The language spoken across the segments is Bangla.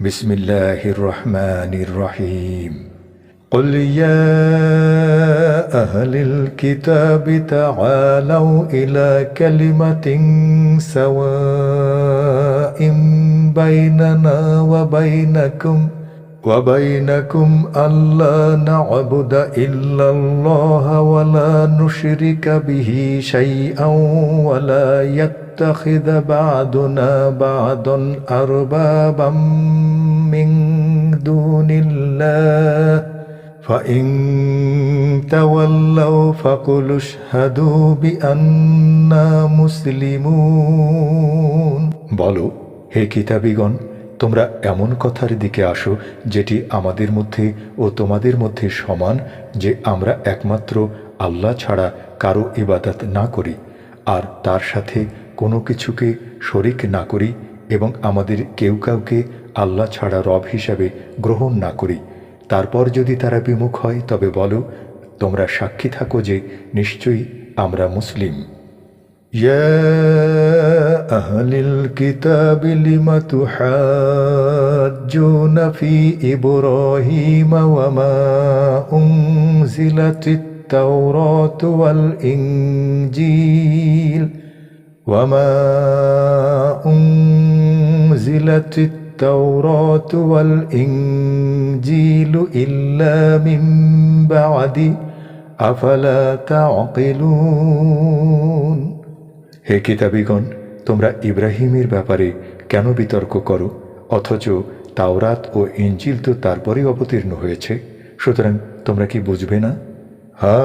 বিসমিল্লাহির রহমানির রহিম। قل يا أهل الكتاب تعالوا إلى كلمة سواء بيننا وبينكم ألا نعبد إلا الله ولا نشرك به شيئا ولا يتخذ بعضنا بعضا أربابا من دون الله فإن تولوا فقولوا اشهدوا بأننا মুসলিমুন। বলো, হে কিতাবীগণ, তোমরা এমন কথার দিকে আসো যেটি আমাদের মধ্যে ও তোমাদের মধ্যে সমান, যে আমরা একমাত্র আল্লাহ ছাড়া কারো ইবাদত না করি আর তার সাথে কোনো কিছুকে শরিক না করি এবং আমাদের কেউ কাউকে আল্লাহ ছাড়া রব হিসাবে গ্রহণ না করি। তারপর যদি তারা বিমুখ হয় তবে বলো, তোমরা সাক্ষী থাকো যে নিশ্চয়ই আমরা মুসলিম। يا أهل الكتاب لم تحاجون في إبراهيم وما أنزلت التوراة والإنجيل إلا من بعد أفلا تعقلون। হে কিতাবীগণ, তোমরা ইব্রাহিমের ব্যাপারে কেন বিতর্ক করো, অথচ তাওরাত ও ইনজিল তো তারপরেই অবতীর্ণ হয়েছে, সুতরাং তোমরা কি বুঝবে না? হা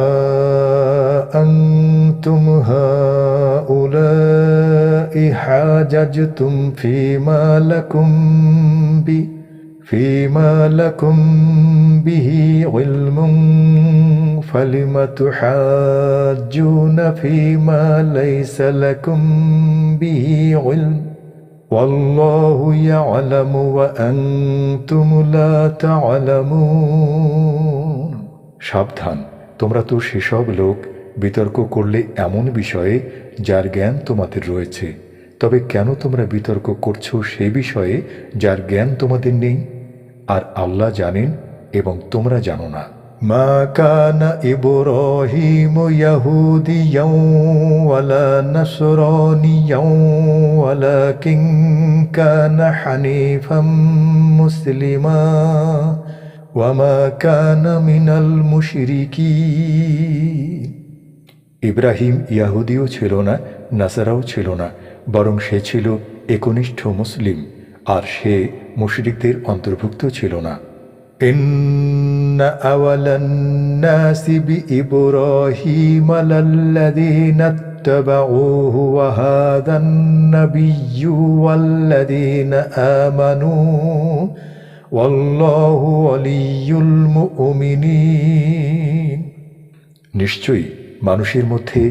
আনতুম হাউলাই হাজাজতুম ফীমা লাকুম বিহি ইলমুন فلم تحاجون فيما ليس لكم به علم والله يعلم وأنتم لا تعلمون। সাবধান, তোমরা তো সেসব লোক বিতর্ক করলে এমন বিষয়ে যার জ্ঞান তোমাদের রয়েছে, তবে কেন তোমরা বিতর্ক করছো সেই বিষয়ে যার জ্ঞান তোমাদের নেই? আর আল্লাহ জানেন এবং তোমরা জানো না। ما كان إبراهيم يهوديا ولا نصرانيا ولكن كان حنيفا مسلما وما كان من المشركين। ইব্রাহিম ইয়াহুদিও ছিল না, নাসারাও ছিল না, বরং সে ছিল একনিষ্ঠ মুসলিম, আর সে মুশরিকদের অন্তর্ভুক্ত ছিল না। إن أولى الناس بإبراهيم للذين اتبعوه وهذا النبي والذين آمنوا والله ولي المؤمنين। নিশ্চয়ই মানুষের মধ্যে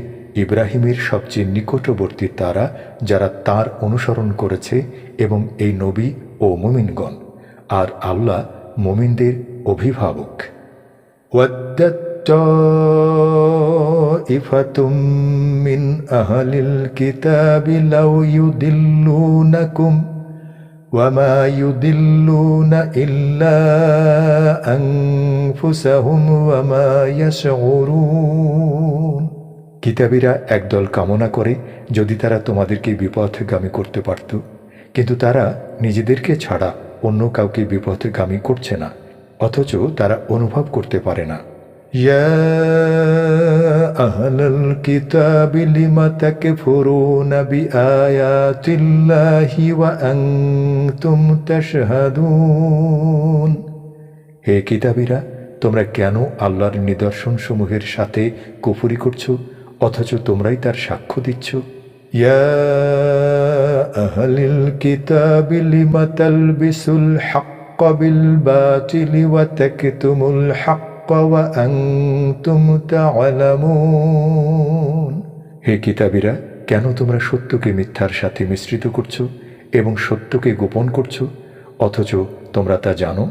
ইব্রাহিমের সবচেয়ে নিকটবর্তী তারা যারা তার অনুসরণ করেছে এবং এই নবী ও মুমিনগণ, আর আল্লাহ মুমিনদের অভিভাবক। ওয়াদ্দাত তাইফাতুম মিন আহলিল কিতাবি লাউ ইউদিল্লুনাকুম ওয়া মা ইউদিল্লুনা ইল্লা আনফুসাহুম ওয়া মা ইয়াশউরুন। কিতাবীরা একদল কামনা করে যদি তারা তোমাদেরকে বিপথগামী করতে পারত, কিন্তু তারা নিজেদেরকে ছাড়া অন্য কাউকে বিপথগামী করছে না, অথচ তারা অনুভব করতে পারে না। ইয়া আহলাল কিতাবি লিমা তাকফুরুনা বিআয়াতিল্লাহি ওয়া আনতুম তাশহাদুন। হে কিতাবীরা, তোমরা কেন আল্লাহর নিদর্শনসমূহের সাথে কুফরি করছো, অথচ তোমরাই তার সাক্ষ্য দিচ্ছ। يا أهل الكتاب لم تلبسوا الحق بالباطل وتكتموا الحق وأنتم تعلمون। হে কিতাবীরা, কেন তোমরা সত্যকে মিথ্যার সাথে মিশ্রিত করছো এবং সত্যকে গোপন করছো, অথচ তোমরা তা জানো।